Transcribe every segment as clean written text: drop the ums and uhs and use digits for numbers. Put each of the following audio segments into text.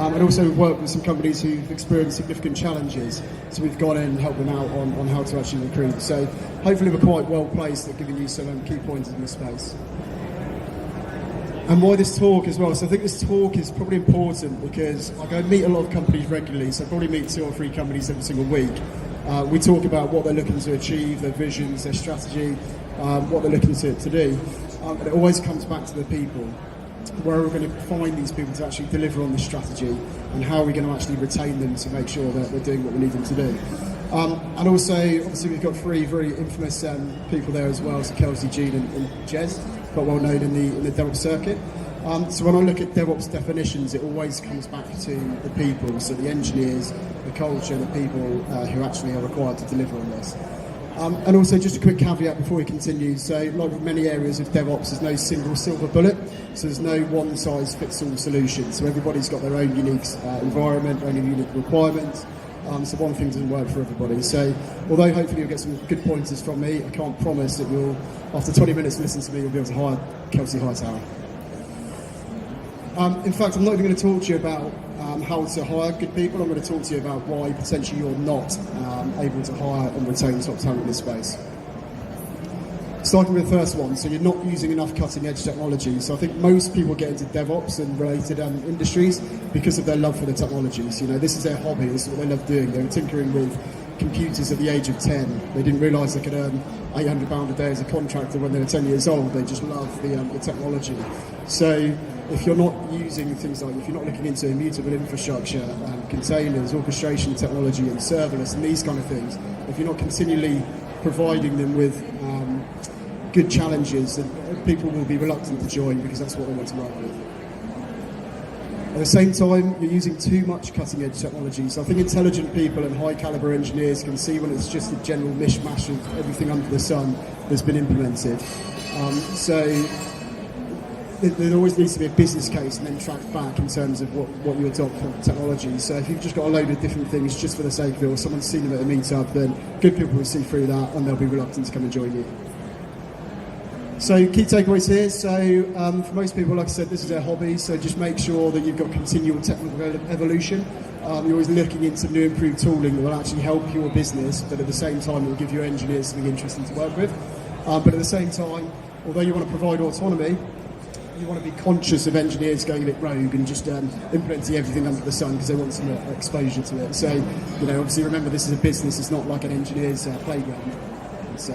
And also we've worked with some companies who've experienced significant challenges, so we've gone in and helped them out on how to actually recruit. So hopefully we're quite well placed at giving you some key pointers in this space. And why this talk as well? So I think this talk is probably important because I go and meet a lot of companies regularly, so I probably meet 2 or 3 companies every single week. We talk about what they're looking to achieve, their visions, their strategy, what they're looking to do. And it always comes back to the people. Where are we going to find these people to actually deliver on this strategy, and how are we going to actually retain them to make sure that we're doing what we need them to do. And also, obviously, we've got 3 very infamous people there as well, so Kelsey, Gene and Jez, quite well known in the DevOps circuit. So when I look at DevOps definitions, it always comes back to the people, so the engineers, the culture, the people who actually are required to deliver on this. And also, just a quick caveat before we continue, so like with many areas of DevOps, there's no single silver bullet, so there's no one-size-fits-all solution, so everybody's got their own unique environment, their own unique requirements, so one thing doesn't work for everybody. So although hopefully you'll get some good pointers from me, I can't promise that you'll, after 20 minutes to listen to me, you'll be able to hire Kelsey Hightower. In fact, I'm not even going to talk to you about how to hire good people. I'm going to talk to you about why potentially you're not able to hire and retain top talent in this space. Starting with the first one, so you're not using enough cutting-edge technology. So I think most people get into DevOps and related industries because of their love for the technologies. You know, this is their hobby, this is what they love doing. They were tinkering with computers at the age of 10. They didn't realise they could earn £800 a day as a contractor when they were 10 years old. They just love the technology. So if you're not using things like, if you're not looking into immutable infrastructure, containers, orchestration technology and serverless and these kind of things, if you're not continually providing them with good challenges, then people will be reluctant to join because that's what they want to work with. At the same time, you're using too much cutting-edge technology. So I think intelligent people and high-caliber engineers can see when it's just a general mishmash of everything under the sun that's been implemented. So there always needs to be a business case and then track back in terms of what you adopt from technology. So if you've just got a load of different things just for the sake of it, or someone's seen them at a meetup, then good people will see through that and they'll be reluctant to come and join you. So key takeaways here. So for most people, like I said, this is their hobby. So just make sure that you've got continual technical evolution. You're always looking into new improved tooling that will actually help your business, but at the same time, it will give your engineers something interesting to work with. But at the same time, although you want to provide autonomy, you want to be conscious of engineers going a bit rogue and just implementing everything under the sun because they want some exposure to it. So, you know, obviously remember this is a business, it's not like an engineer's playground. So,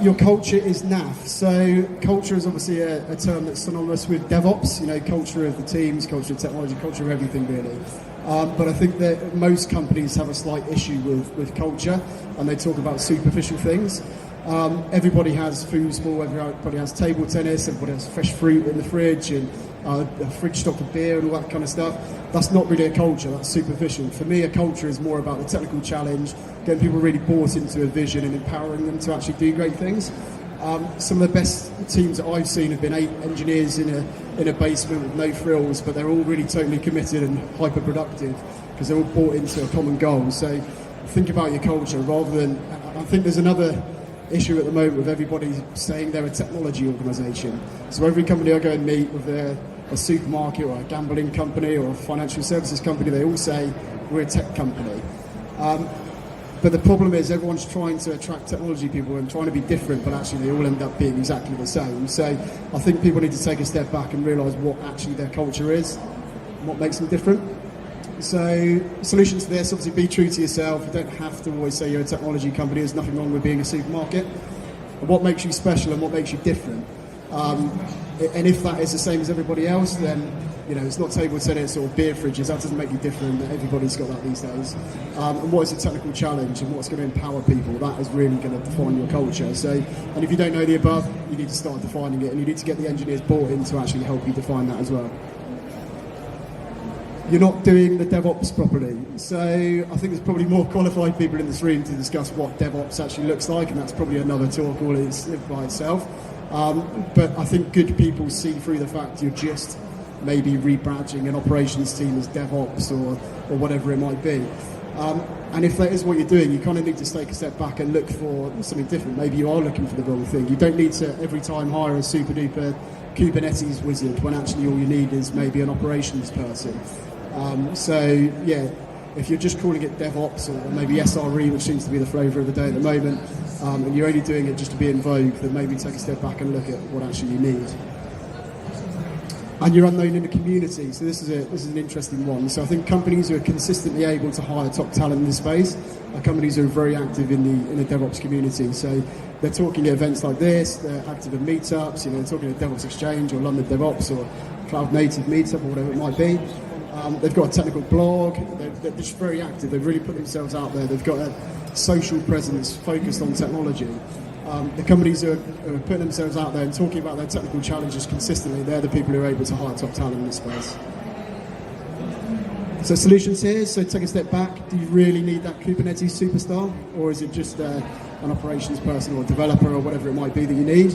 your culture is NAF. So culture is obviously a term that's synonymous with DevOps, you know, culture of the teams, culture of technology, culture of everything really. But I think that most companies have a slight issue with culture, and they talk about superficial things. Everybody has foosball, everybody has table tennis, everybody has fresh fruit in the fridge and a fridge stock of beer and all that kind of stuff. That's not really a culture, that's superficial. For me, a culture is more about the technical challenge, getting people really bought into a vision and empowering them to actually do great things. Some of the best teams that I've seen have been 8 engineers in a basement with no frills, but they're all really totally committed and hyper productive because they're all bought into a common goal. So think about your culture rather than, I think there's another issue at the moment with everybody saying they're a technology organisation. So every company I go and meet, with a supermarket or a gambling company or a financial services company, they all say we're a tech company. But the problem is everyone's trying to attract technology people and trying to be different, but actually they all end up being exactly the same. So I think people need to take a step back and realise what actually their culture is and what makes them different. So solutions to this, obviously be true to yourself. You don't have to always say you're a technology company. There's nothing wrong with being a supermarket. But what makes you special and what makes you different? And if that is the same as everybody else, then you know it's not table tennis or beer fridges. That doesn't make you different. Everybody's got that these days. And what is a technical challenge and what's going to empower people? That is really going to define your culture. So, and if you don't know the above, you need to start defining it, and you need to get the engineers bought in to actually help you define that as well. You're not doing the DevOps properly. So I think there's probably more qualified people in this room to discuss what DevOps actually looks like, and that's probably another talk all by itself. But I think good people see through the fact you're just maybe rebadging an operations team as DevOps or whatever it might be. And if that is what you're doing, you kind of need to take a step back and look for something different. Maybe you are looking for the wrong thing. You don't need to every time hire a super duper Kubernetes wizard when actually all you need is maybe an operations person. So yeah, if you're just calling it DevOps or maybe SRE, which seems to be the flavour of the day at the moment, and you're only doing it just to be in vogue, then maybe take a step back and look at what actually you need. And you're unknown in the community, so this is an interesting one. So I think companies who are consistently able to hire top talent in this space are companies who are very active in the DevOps community. So they're talking at events like this, they're active in meetups, they're talking at DevOps-Exchange or London DevOps or Cloud Native Meetup or whatever it might be. They've got a technical blog, they're just very active, they've really put themselves out there, they've got a social presence focused on technology. The companies who are putting themselves out there and talking about their technical challenges consistently, they're the people who are able to hire top talent in this space. So solutions here, so take a step back, do you really need that Kubernetes superstar, or is it just an operations person or developer or whatever it might be that you need?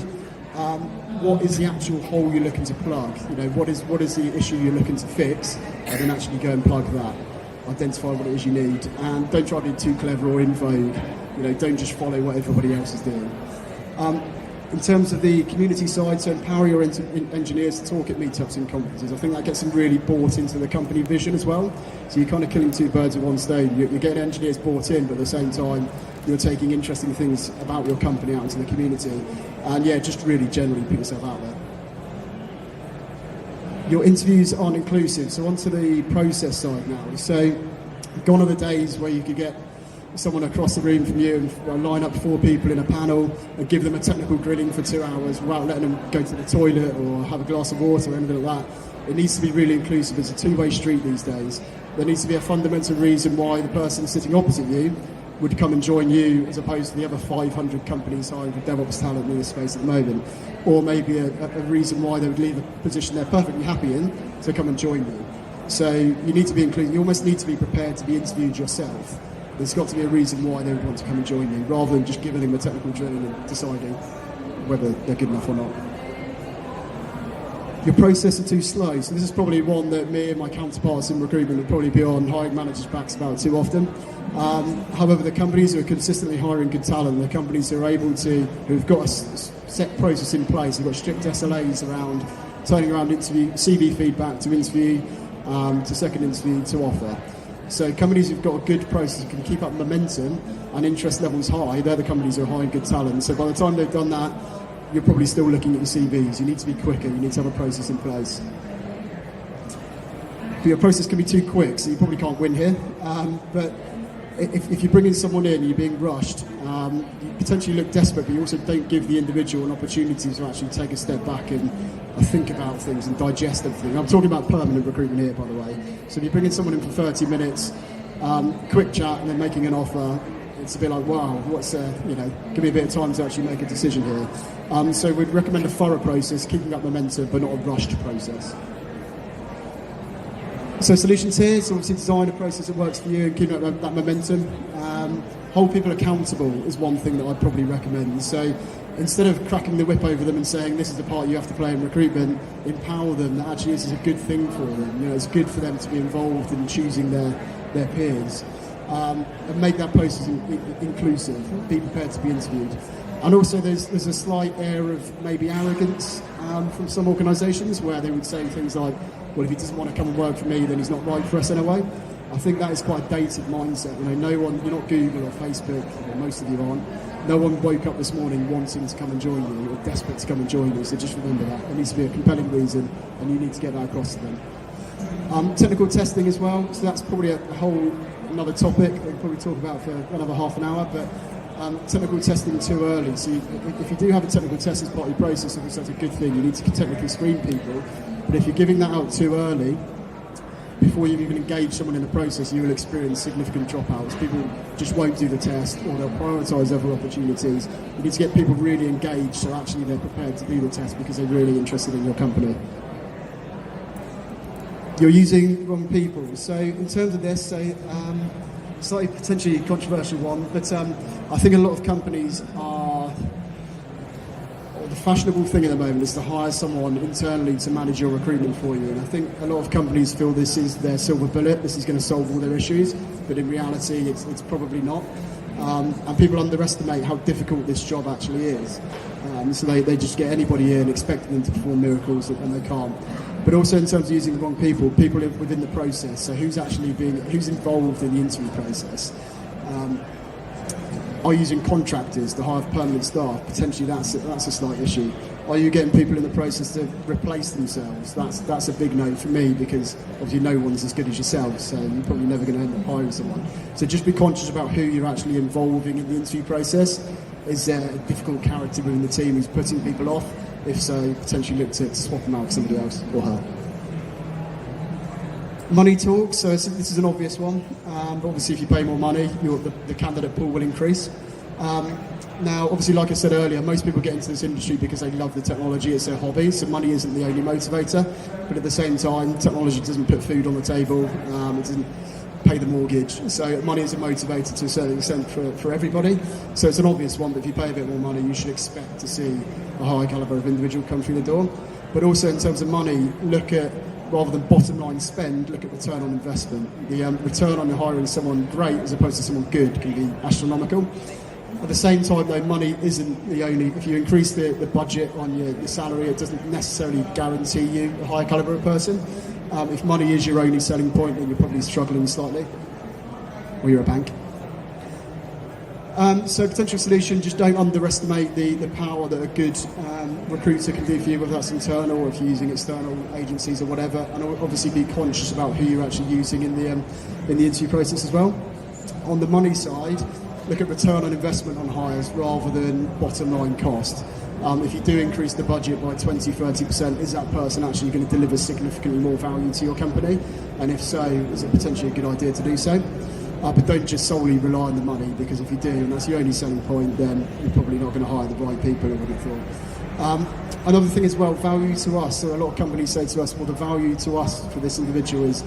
What is the actual hole you're looking to plug? What is the issue you're looking to fix, and then actually go and plug that. Identify what it is you need, and don't try to be too clever or in vogue. Don't just follow what everybody else is doing. In terms of the community side, so empower your engineers to talk at meetups and conferences. I think that gets them really bought into the company vision as well. So you're kind of killing two birds with one stone. You're getting engineers bought in, but at the same time, you're taking interesting things about your company out into the community. And yeah, just really generally put yourself out there. Your interviews aren't inclusive, so onto the process side now. So gone are the days where you could get someone across the room from you and line up 4 people in a panel and give them a technical grilling for 2 hours without letting them go to the toilet or have a glass of water or anything like that. It needs to be really inclusive. It's a two-way street these days. There needs to be a fundamental reason why the person sitting opposite you would come and join you as opposed to the other 500 companies hiring for DevOps talent in this space at the moment. Or maybe a reason why they would leave a position they're perfectly happy in to come and join you. So you need to be included. You almost need to be prepared to be interviewed yourself. There's got to be a reason why they would want to come and join you, rather than just giving them a technical drilling and deciding whether they're good enough or not. Your process are too slow. So this is probably one that me and my counterparts in recruitment would probably be on hiring managers' backs about too often. However, the companies who are consistently hiring good talent, the companies who are able to, who've got a set process in place, who've got strict SLAs around turning around interview, CV feedback to interview, to second interview to offer. So companies who've got a good process can keep up momentum and interest levels high, they're the companies who are hiring good talent. So by the time they've done that, you're probably still looking at your CVs. You need to be quicker, you need to have a process in place. But your process can be too quick, so you probably can't win here. But if you're bringing someone in and you're being rushed, you potentially look desperate, but you also don't give the individual an opportunity to actually take a step back and think about things and digest everything. I'm talking about permanent recruitment here, by the way. So if you're bringing someone in for 30 minutes, quick chat and then making an offer, it's a bit like, wow, give me a bit of time to actually make a decision here. So we'd recommend a thorough process, keeping up momentum, but not a rushed process. So solutions here, so obviously design a process that works for you and keep up that momentum. Hold people accountable is one thing that I'd probably recommend. So instead of cracking the whip over them and saying this is the part you have to play in recruitment, empower them that actually this is a good thing for them. It's good for them to be involved in choosing their peers. And make that process inclusive, be prepared to be interviewed. And also there's a slight air of maybe arrogance from some organisations where they would say things like, well, if he doesn't want to come and work for me, then he's not right for us in a way. I think that is quite a dated mindset. No one, you're not Google or Facebook, or most of you aren't. No one woke up this morning wanting to come and join you or desperate to come and join you, so just remember that. There needs to be a compelling reason and you need to get that across to them. Technical testing as well, so that's probably a whole another topic that we'll probably talk about for another half an hour, but technical testing too early. So if you do have a technical test as part of your process, obviously that's a good thing. You need to technically screen people, but if you're giving that out too early, before you even engage someone in the process, you will experience significant dropouts. People just won't do the test, or they'll prioritise other opportunities. You need to get people really engaged, so actually they're prepared to do the test because they're really interested in your company. You're using wrong people. So in terms of this, slightly potentially controversial one, but I think a lot of companies are, the fashionable thing at the moment is to hire someone internally to manage your recruitment for you. And I think a lot of companies feel this is their silver bullet, this is going to solve all their issues, but in reality it's probably not. and people underestimate how difficult this job actually is. So they just get anybody in expecting them to perform miracles, and they can't. But also in terms of using the wrong people within the process. So who's involved in the interview process? Are you using contractors to hire permanent staff? Potentially that's a slight issue. Are you getting people in the process to replace themselves? That's a big no for me, because obviously no one's as good as yourself, so you're probably never going to end up hiring someone. So just be conscious about who you're actually involving in the interview process. Is there a difficult character within the team who's putting people off? If so, potentially look to swap them out with somebody else or her. Money talk, so this is an obvious one, but obviously if you pay more money, the candidate pool will increase. Now, obviously, like I said earlier, most people get into this industry because they love the technology, it's their hobby, so money isn't the only motivator, but at the same time, technology doesn't put food on the table, it doesn't pay the mortgage, so money is a motivator to a certain extent for everybody, so it's an obvious one, but if you pay a bit more money, you should expect to see a higher calibre of individual come through the door. But also in terms of money, look at, rather than bottom line spend, look at return on investment. The return on hiring someone great as opposed to someone good can be astronomical. At the same time, though, money isn't the only. If you increase the budget on your salary, it doesn't necessarily guarantee you a higher calibre of person. If money is your only selling point, then you're probably struggling slightly, or you're a bank. So potential solution, just don't underestimate the power that a good recruiter can do for you, whether that's internal or if you're using external agencies or whatever, and obviously be conscious about who you're actually using in the interview process as well. On the money side, look at return on investment on hires rather than bottom line cost. If you do increase the budget by 20-30%, is that person actually going to deliver significantly more value to your company? And if so, is it potentially a good idea to do so? But don't just solely rely on the money, because if you do, and that's your only selling point, then you're probably not going to hire the right people, I would have thought. Another thing as well, value to us. So a lot of companies say to us, well, the value to us for this individual is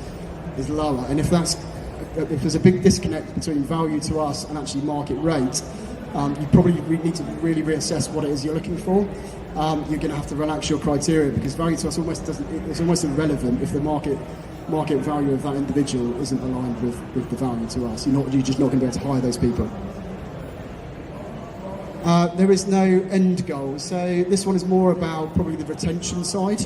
lower. And if there's a big disconnect between value to us and actually market rate, you probably need to really reassess what it is you're looking for. You're going to have to relax your criteria, because value to us it's almost irrelevant if the market value of that individual isn't aligned with the value to us. You're just not going to be able to hire those people. There is no end goal. So this one is more about probably the retention side.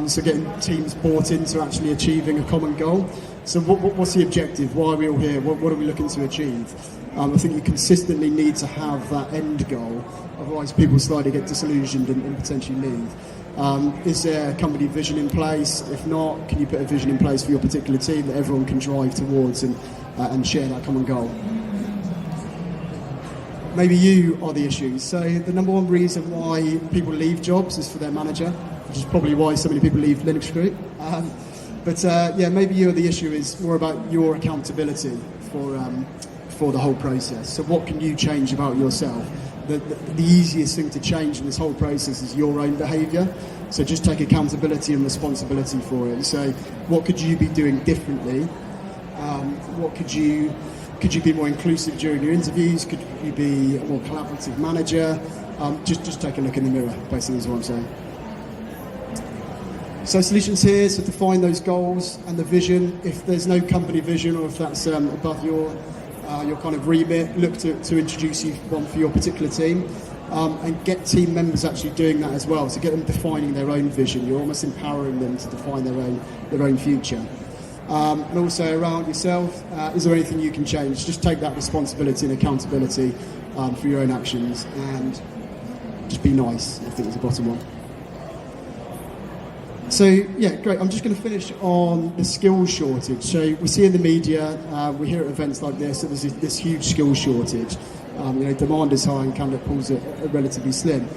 So getting teams bought into actually achieving a common goal. So what's the objective? Why are we all here? What are we looking to achieve? I think you consistently need to have that end goal, otherwise people slightly get disillusioned and potentially leave. Is there a company vision in place? If not, can you put a vision in place for your particular team that everyone can drive towards and share that common goal? Maybe you are the issue. So the number one reason why people leave jobs is for their manager, which is probably why so many people leave LinuxRecruit. But maybe you're the issue is more about your accountability for the whole process. So what can you change about yourself? The easiest thing to change in this whole process is your own behaviour. So just take accountability and responsibility for it. So what could you be doing differently? What could you be more inclusive during your interviews? Could you be a more collaborative manager? Just take a look in the mirror, basically is what I'm saying. So solutions here, so define those goals and the vision. If there's no company vision, or if that's above your kind of remit, look to introduce you one for your particular team, and get team members actually doing that as well. So get them defining their own vision. You're almost empowering them to define their own future. And also around yourself, is there anything you can change? Just take that responsibility and accountability for your own actions, and just be nice. I think is the bottom one. So yeah, great. I'm just going to finish on the skills shortage. So we see in the media, we hear at events like this, that there's this huge skills shortage. Demand is high and candidate pools are relatively slim.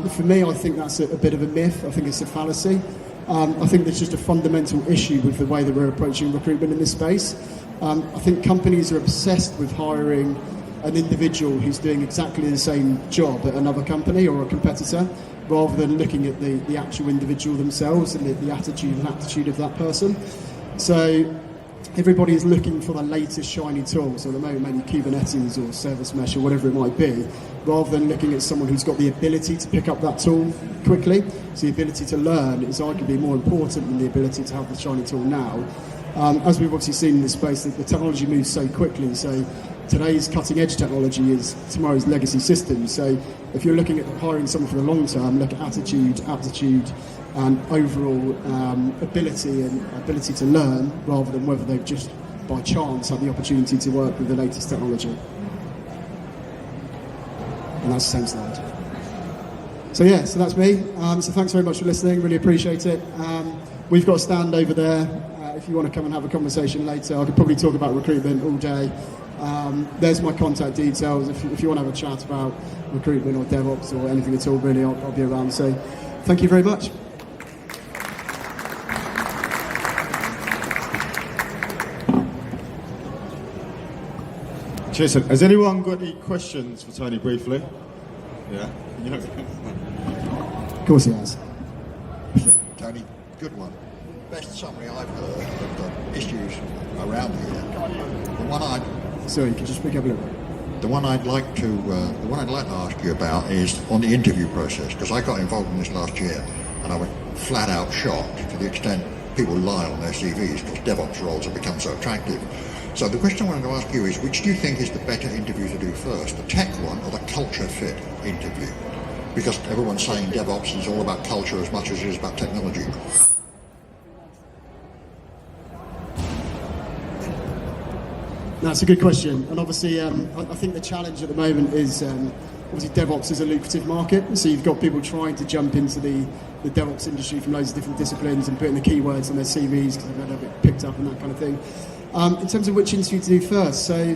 For me, I think that's a bit of a myth. I think it's a fallacy. I think there's just a fundamental issue with the way that we're approaching recruitment in this space. I think companies are obsessed with hiring an individual who's doing exactly the same job at another company or a competitor, rather than looking at the actual individual themselves and the attitude and aptitude of that person. So everybody is looking for the latest shiny tool, so at the moment maybe Kubernetes or Service Mesh or whatever it might be, rather than looking at someone who's got the ability to pick up that tool quickly. So the ability to learn is arguably more important than the ability to have the shiny tool now. As we've obviously seen in this space, the technology moves so quickly, so today's cutting edge technology is tomorrow's legacy systems. So if you're looking at hiring someone for the long term, look at attitude, aptitude, and overall ability to learn, rather than whether they've just by chance had the opportunity to work with the latest technology. And that's the same slide. So yeah, so that's me. So thanks very much for listening, really appreciate it. We've got a stand over there. If you want to come and have a conversation later, I could probably talk about recruitment all day. There's my contact details. If you want to have a chat about recruitment or DevOps or anything at all, really, I'll be around. So thank you very much. Jason, has anyone got any questions for Tony briefly? Yeah? Of course he has. Tony, good one. Best summary I've heard of the issues around here. The one Sorry, could you speak up a little bit? the one I'd like to ask you about is on the interview process, because I got involved in this last year and I was flat out shocked to the extent people lie on their CVs because DevOps roles have become so attractive. So the question I wanted to ask you is, which do you think is the better interview to do first, the tech one or the culture fit interview? Because everyone's saying DevOps is all about culture as much as it is about technology. That's a good question, and obviously I think the challenge at the moment is obviously DevOps is a lucrative market, so you've got people trying to jump into the DevOps industry from loads of different disciplines and putting the keywords on their CVs because they've had it picked up and that kind of thing. In terms of which interview to do first, so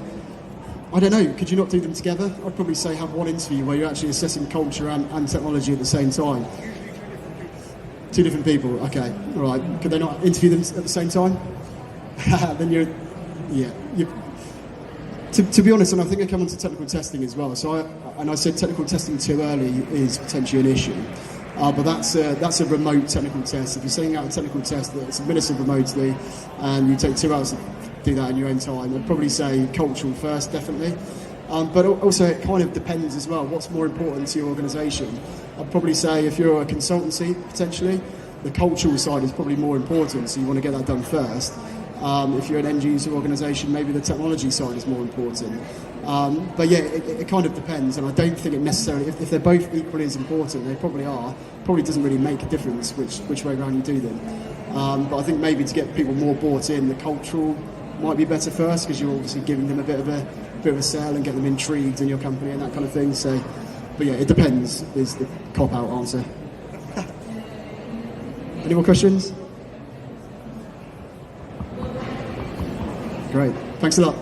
I don't know, could you not do them together? I'd probably say have one interview where you're actually assessing culture and technology at the same time. Two different people, okay, all right. Could they not interview them at the same time? Then to be honest, and I think I come on to technical testing as well, so I said technical testing too early is potentially an issue. But that's a remote technical test. If you're sending out a technical test that's administered remotely and you take 2 hours to do that in your own time, I'd probably say cultural first, definitely. But also it kind of depends as well. What's more important to your organisation? I'd probably say if you're a consultancy, potentially, the cultural side is probably more important, so you want to get that done first. If you're an end user organisation, maybe the technology side is more important. But yeah, it kind of depends, and I don't think it necessarily, if they're both equally as important, they probably are, probably doesn't really make a difference which way around you do them. But I think maybe to get people more bought in, the cultural might be better first, because you're obviously giving them a bit of a sell and get them intrigued in your company and that kind of thing. So, but yeah, it depends is the cop-out answer. Any more questions? Great, thanks a lot.